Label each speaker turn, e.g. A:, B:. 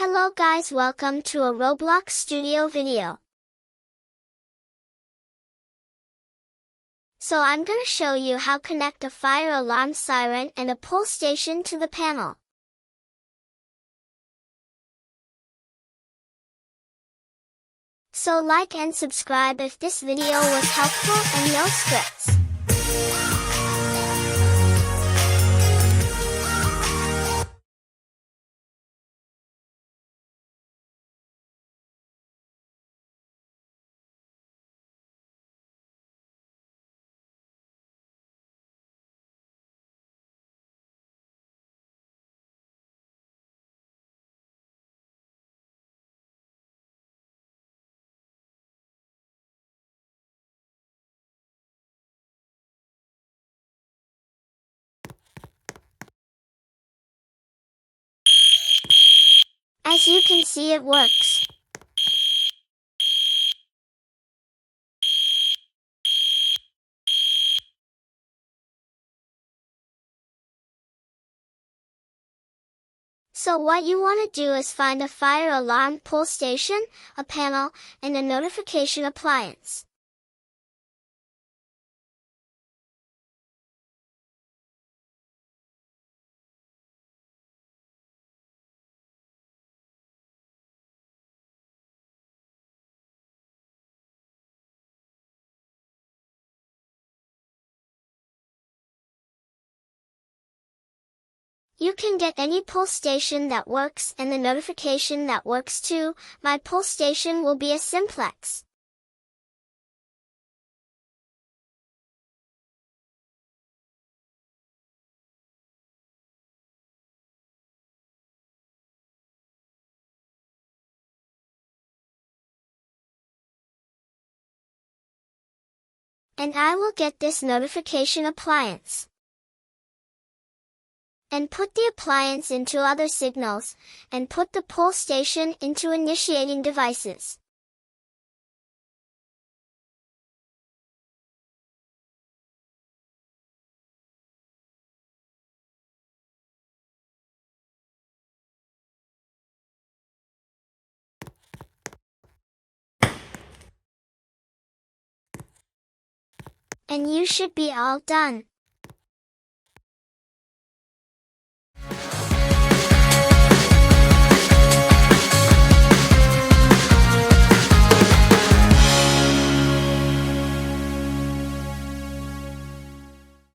A: Hello guys, welcome to a Roblox Studio video. So I'm gonna show you how connect a fire alarm siren and a pull station to the panel. So like and subscribe if this video was helpful and no scripts. As you can see, it works. So what you want to do is find a fire alarm pull station, a panel, and a notification appliance. You can get any pull station that works and the notification that works too. My pull station will be a simplex. And I will get this notification appliance. And put the appliance into other signals, and put the pull station into initiating devices. And you should be all done.